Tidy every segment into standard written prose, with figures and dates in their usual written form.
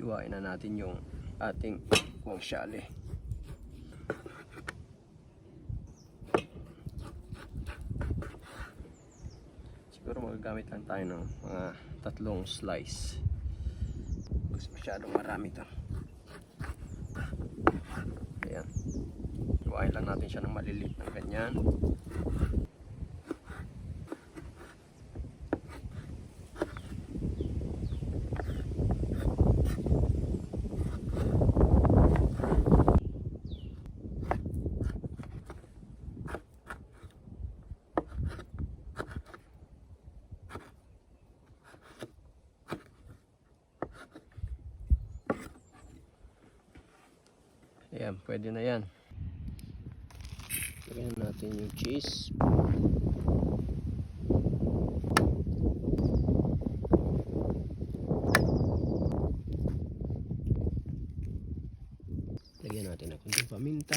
hiwain na natin yung ating guanciale. Siguro magagamit lang tayo ng mga 3 slice kasi masyadong marami ito. Ayan, hiwain lang natin siya ng maliliit ng ganyan. Ayan, pwede na yan. Lagyan natin yung cheese. Lagyan natin ng kunting paminta.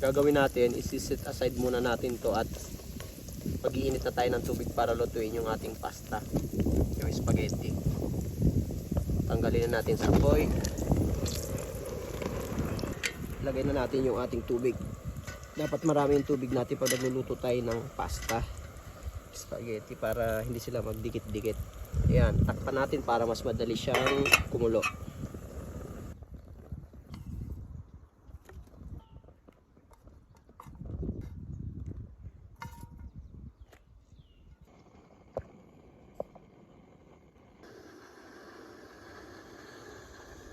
Gagawin natin, isi-set aside muna natin to at pag-iinit na tayo ng tubig para lutuin yung ating pasta, yung spaghetti. Tanggalin na natin sa apoy. Lagay na natin yung ating tubig. Dapat marami yung tubig natin pag nagluluto tayo ng pasta, spaghetti, para hindi sila magdikit-dikit. Ayan, takpan natin para mas madali siyang kumulo.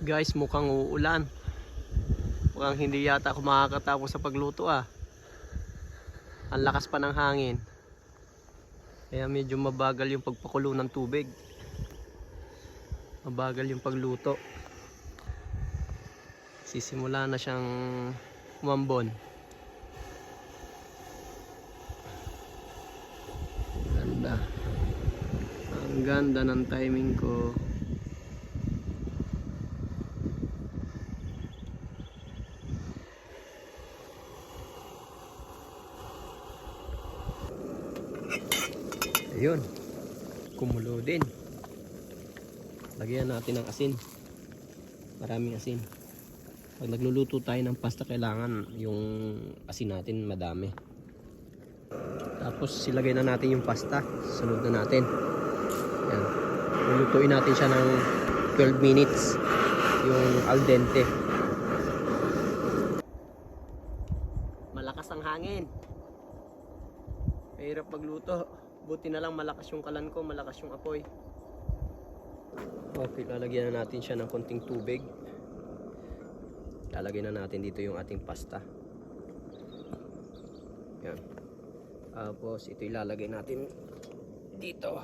Guys, mukhang uulan. Mukhang hindi yata ako makakatapos sa pagluto ah. Ang lakas pa ng hangin. Kaya medyo mabagal yung pagpakulo ng tubig. Mabagal yung pagluto. Sisimula na siyang umambon. Ganda. Ang ganda ng timing ko. Ayun, kumulo din. Lagyan natin ng asin. Maraming asin. Pag nagluluto tayo ng pasta, kailangan yung asin natin madami. Tapos silagay na natin yung pasta. Sunod na natin. Ayan. Lulutuin natin siya ng 12 minutes. Yung al dente. Malakas ang hangin. Mahirap magluto. Buti na lang malakas yung kalan ko, malakas yung apoy. Okay, lalagyan na natin siya ng konting tubig. Lalagyan na natin dito yung ating pasta. Yan. Tapos ito ilalagay natin dito.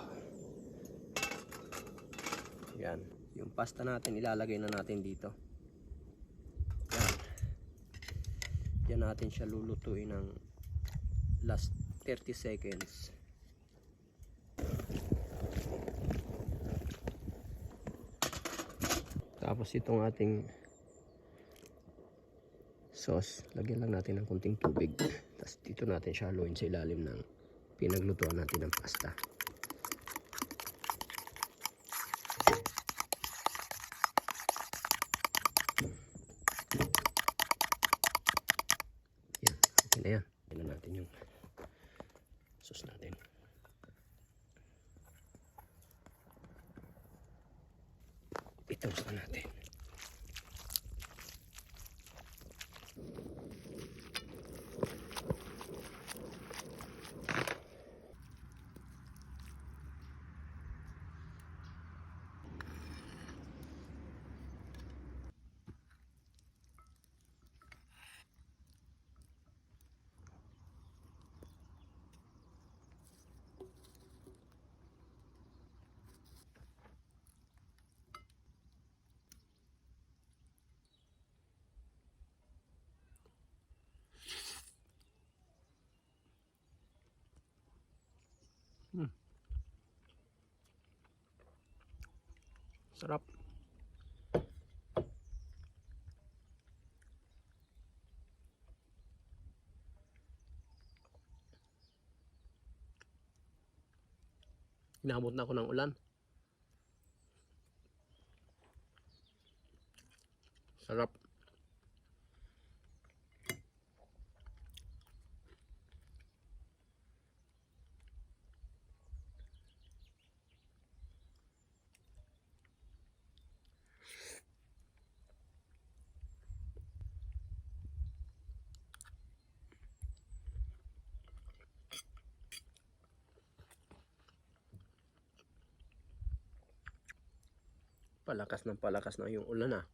Yan. Yung pasta natin ilalagay na natin dito. Yan. Yan natin siya lulutuin ng last 30 seconds. Tapos itong ating sauce, lagyan lang natin ng kunting tubig. Tapos dito natin siya haluin sa ilalim ng pinaglutuan natin ng pasta. Yan, okay na yan. Yan na natin yung sauce natin. I-toast na natin. Sarap. Inabot na ako ng ulan. Sarap. Palakas na yung ulan ah.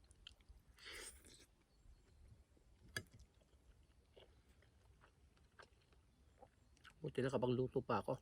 Buti nakapagluto pa ako.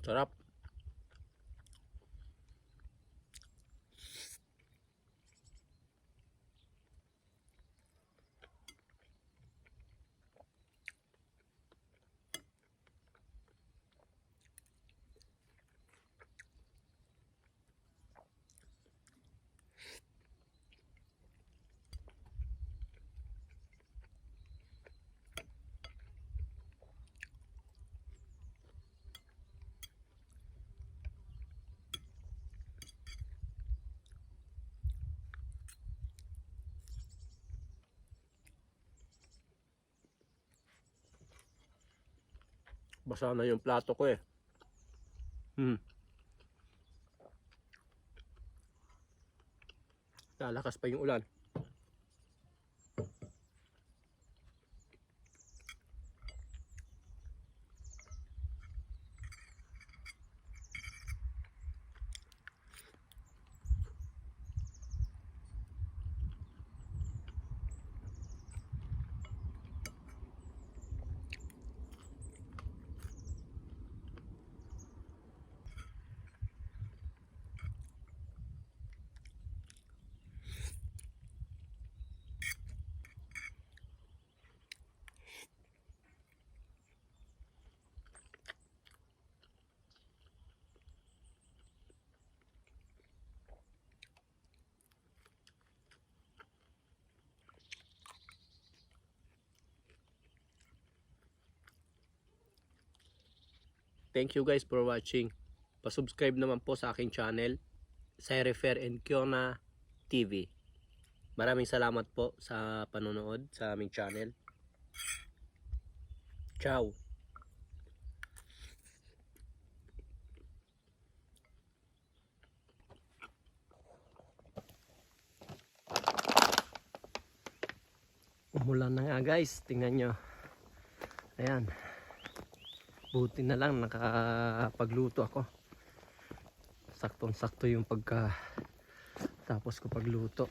Sarap. Basa na yung plato ko eh. Lalakas pa yung ulan. Thank you guys for watching. Pa-subscribe naman po sa aking channel, Syrefer and Kiona TV. Maraming salamat po sa panonood sa aming channel. Ciao! Umulan na nga guys, tingnan nyo. Ayan. Buti na lang nakapagluto ako. Saktong sakto yung tapos ko pagluto.